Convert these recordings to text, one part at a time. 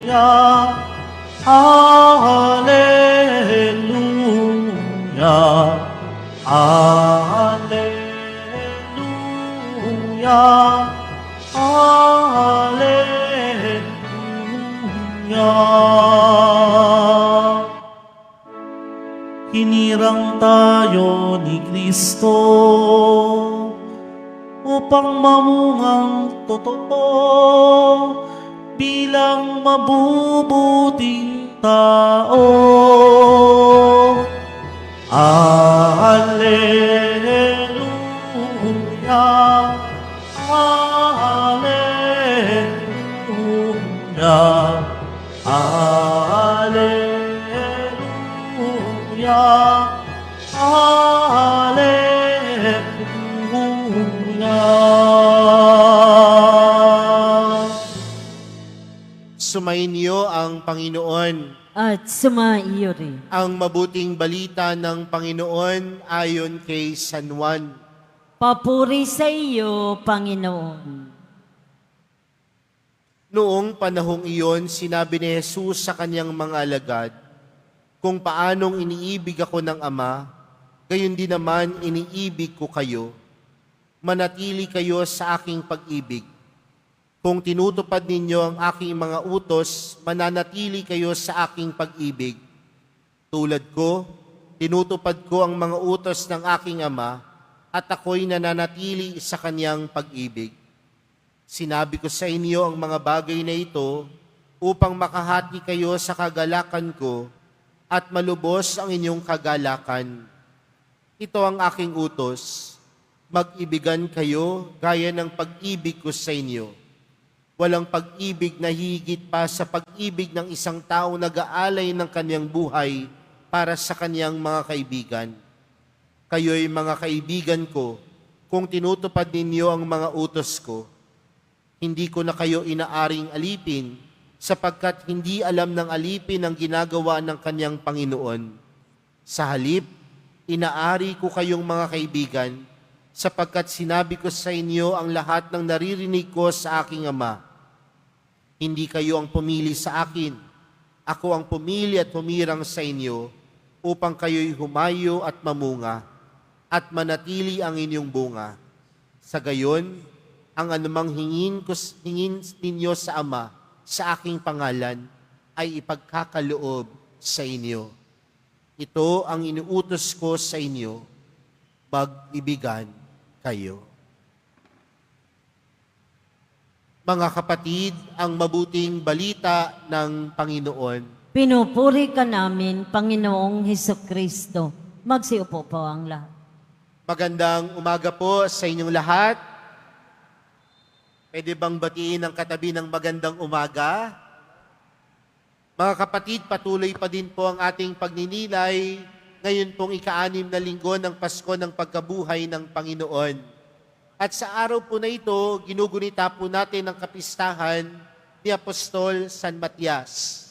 Alleluia, Alleluia, Alleluia. Hinirang tayo ni Kristo upang mamungang totoo bilang mabubuting tao. Alleluia, Alleluia, Alleluia, Alleluia. Sumainyo ang Panginoon. At sumaiyo rin. Ang mabuting balita ng Panginoon ayon kay San Juan. Papuri sa iyo, Panginoon. Noong panahong iyon, sinabi ni Jesus sa kanyang mga alagad, kung paanong iniibig ako ng Ama, gayon din naman iniibig ko kayo. Manatili kayo sa aking pag-ibig. Kung tinutupad ninyo ang aking mga utos, mananatili kayo sa aking pag-ibig. Tulad ko, tinutupad ko ang mga utos ng aking Ama, at ako'y nananatili sa kanyang pag-ibig. Sinabi ko sa inyo ang mga bagay na ito upang makahati kayo sa kagalakan ko at malubos ang inyong kagalakan. Ito ang aking utos, mag-ibigan kayo gaya ng pag-ibig ko sa inyo. Walang pag-ibig na higit pa sa pag-ibig ng isang tao nag-aalay ng kanyang buhay para sa kanyang mga kaibigan. Kayo'y mga kaibigan ko kung tinutupad ninyo ang mga utos ko. Hindi ko na kayo inaaring alipin sapagkat hindi alam ng alipin ang ginagawa ng kanyang Panginoon. Sa halip, inaari ko kayong mga kaibigan sapagkat sinabi ko sa inyo ang lahat ng naririnig ko sa aking Ama. Hindi kayo ang pumili sa akin. Ako ang pumili at humirang sa inyo upang kayo'y humayo at mamunga at manatili ang inyong bunga. Sa gayon, ang anumang hingin ninyo sa Ama sa aking pangalan ay ipagkakaloob sa inyo. Ito ang inuutos ko sa inyo, mag-ibigan kayo. Mga kapatid, ang mabuting balita ng Panginoon. Pinupuri ka namin, Panginoong Hesukristo. Magsiupo po ang lahat. Magandang umaga po sa inyong lahat. Pwede bang batiin ang katabi ng magandang umaga? Mga kapatid, patuloy pa din po ang ating pagninilay ngayon pong ika-6 na linggo ng Pasko ng pagkabuhay ng Panginoon. At sa araw po na ito, ginugunita po natin ang kapistahan ni Apostol San Matias.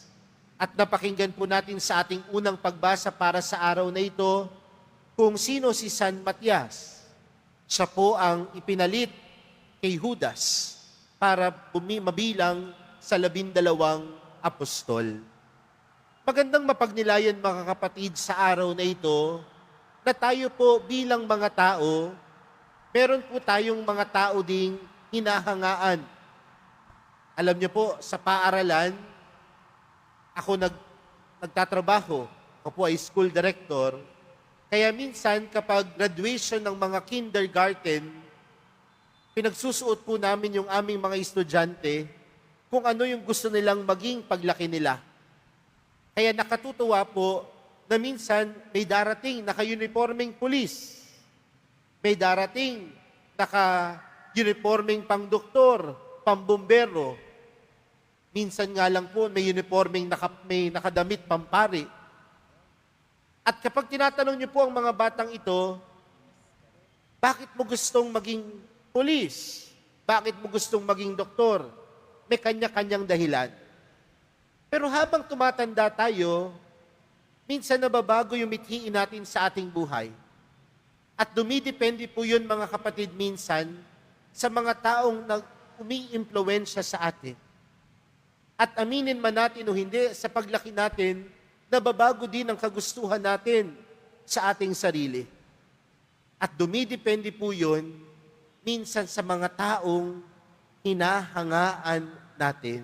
At napakinggan po natin sa ating unang pagbasa para sa araw na ito kung sino si San Matias. Siya po ang ipinalit kay Judas para mabilang sa 12 apostol. Magandang mapagnilayan mga kapatid sa araw na ito na tayo po bilang mga tao, meron po tayong mga tao ding hinahangaan. Alam niyo po, sa paaralan, ako nagtatrabaho. Ako po ay school director. Kaya minsan kapag graduation ng mga kindergarten, pinagsusuot po namin yung aming mga estudyante kung ano yung gusto nilang maging paglaki nila. Kaya nakatutuwa po na minsan may darating naka-uniforming pulis. May darating naka-uniforming pang-doktor, pang-bumbero. Minsan nga lang po may uniforming may nakadamit pampari. At kapag tinatanong niyo po ang mga batang ito, bakit mo gustong maging pulis? Bakit mo gustong maging doktor? May kanya-kanyang dahilan. Pero habang tumatanda tayo, minsan nababago yung mithiin natin sa ating buhay. At dumidepende po yun, mga kapatid, minsan sa mga taong umi-impluwensya sa atin. At aminin man natin o hindi, sa paglaki natin, nababago din ang kagustuhan natin sa ating sarili. At dumidepende po yun minsan sa mga taong hinahangaan natin.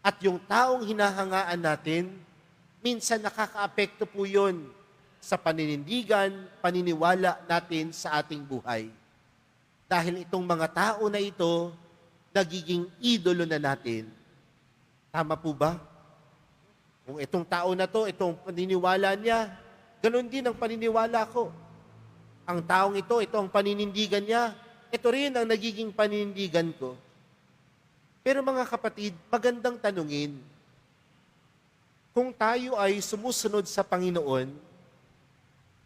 At yung taong hinahangaan natin, minsan nakakaapekto po yun sa paninindigan, paniniwala natin sa ating buhay. Dahil itong mga tao na ito, nagiging idolo na natin. Tama po ba? Kung itong tao na to, itong paniniwala niya, ganun din ang paniniwala ko. Ang taong ito ang paninindigan niya, ito rin ang nagiging paninindigan ko. Pero mga kapatid, magandang tanungin, kung tayo ay sumusunod sa Panginoon,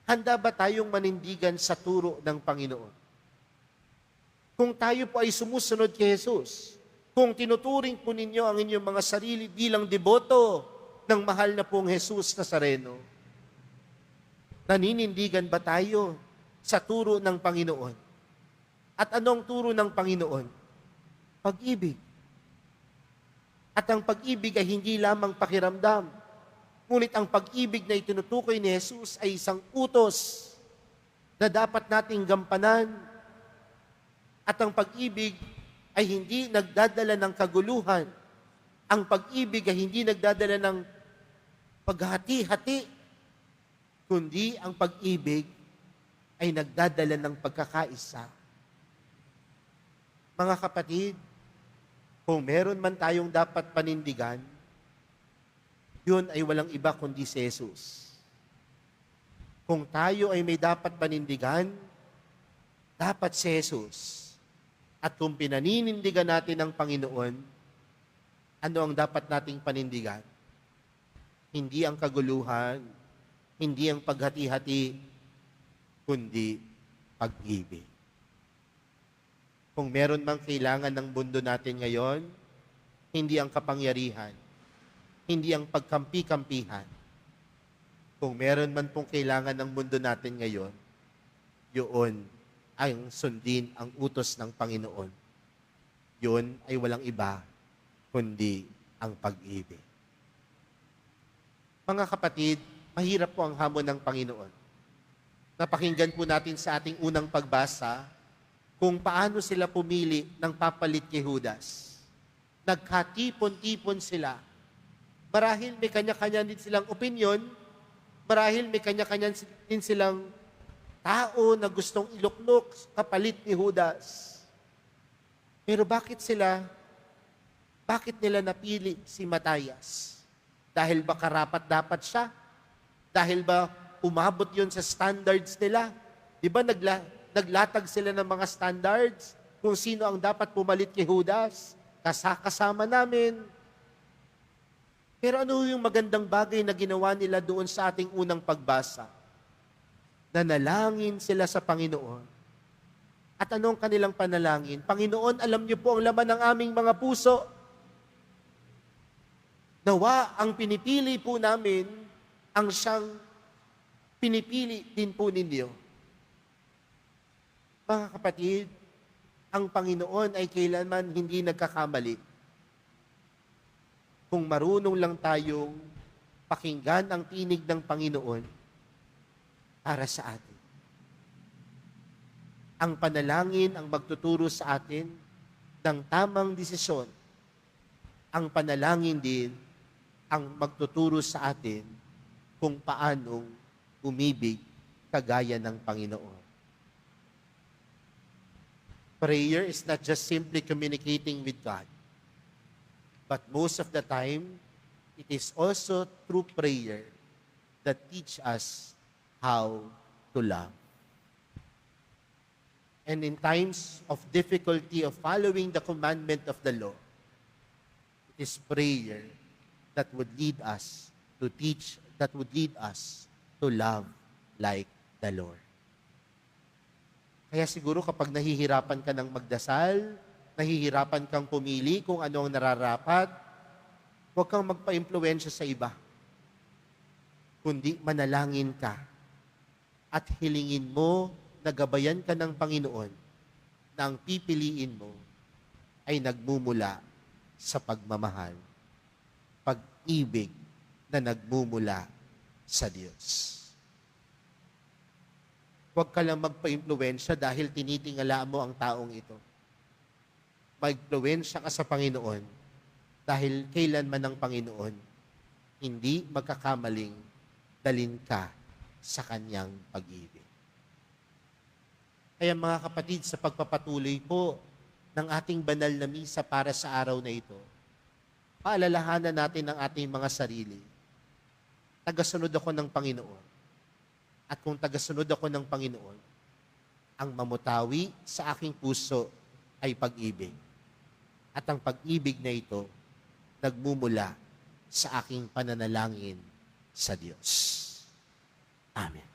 handa ba tayong manindigan sa turo ng Panginoon? Kung tayo po ay sumusunod kay Jesus, kung tinuturing po ninyo ang inyong mga sarili bilang deboto ng mahal na pong Jesus Nazareno, naninindigan ba tayo sa turo ng Panginoon? At anong turo ng Panginoon? Pag-ibig. At ang pag-ibig ay hindi lamang pakiramdam. Ngunit ang pag-ibig na itinutukoy ni Jesus ay isang utos na dapat nating gampanan. At ang pag-ibig ay hindi nagdadala ng kaguluhan. Ang pag-ibig ay hindi nagdadala ng paghati-hati, kundi ang pag-ibig ay nagdadala ng pagkakaisa. Mga kapatid, kung meron man tayong dapat panindigan, yun ay walang iba kundi si Jesus. Kung tayo ay may dapat panindigan, dapat si Jesus. At kung pinaninindigan natin ang Panginoon, ano ang dapat nating panindigan? Hindi ang kaguluhan, hindi ang paghati-hati, kundi pag-ibig. Kung meron mang kailangan ng mundo natin ngayon, hindi ang kapangyarihan, hindi ang pagkampi-kampihan. Kung meron man pong kailangan ng mundo natin ngayon, yun ang sundin ang utos ng Panginoon. Yun ay walang iba, kundi ang pag-ibig. Mga kapatid, mahirap po ang hamon ng Panginoon. Napakinggan po natin sa ating unang pagbasa kung paano sila pumili ng papalit kay Judas. Nagkatipon-tipon sila. Marahil may kanya-kanya din silang opinyon, marahil may kanya-kanya din silang tao na gustong iluknok kapalit ni Judas. Pero bakit nila napili si Matayas? Dahil ba karapat-dapat siya? Dahil ba umabot yun sa standards nila? Di ba naglatag sila ng mga standards kung sino ang dapat pumalit kay Judas? Kasama namin. Pero ano yung magandang bagay na ginawa nila doon sa ating unang pagbasa? Nanalangin sila sa Panginoon. At anong kanilang panalangin? Panginoon, alam niyo po ang laman ng aming mga puso. Nawa ang pinipili po namin ang siyang pinipili din po ninyo. Mga kapatid, ang Panginoon ay kailanman hindi nagkakamali. Kung marunong lang tayong pakinggan ang tinig ng Panginoon, para sa atin. Ang panalangin ang magtuturo sa atin ng tamang desisyon. Ang panalangin din ang magtuturo sa atin kung paanong umibig kagaya ng Panginoon. Prayer is not just simply communicating with God, but most of the time, it is also through prayer that teach us how to love. And in times of difficulty of following the commandment of the law, it is prayer that would lead us to teach, that would lead us to love like the Lord. Kaya siguro kapag nahihirapan ka ng magdasal, nahihirapan kang pumili kung ano ang nararapat, huwag kang magpa-impluwensya sa iba, kundi manalangin ka at hilingin mo na gabayan ka ng Panginoon na ang pipiliin mo ay nagmumula sa pagmamahal, pag-ibig na nagmumula sa Diyos. Huwag ka lang magpa-impluwensya dahil tinitingala mo ang taong ito. Mag-impluwensya ka sa Panginoon dahil kailanman ng Panginoon hindi magkakamaling dalin ka sa kanyang pag-ibig. Kaya mga kapatid, sa pagpapatuloy po ng ating banal na misa para sa araw na ito, paalalahanan natin ang ating mga sarili. Tagasunod ako ng Panginoon. At kung tagasunod ako ng Panginoon, ang mamutawi sa aking puso ay pag-ibig. At ang pag-ibig na ito, nagmumula sa aking pananalangin sa Diyos. Amen.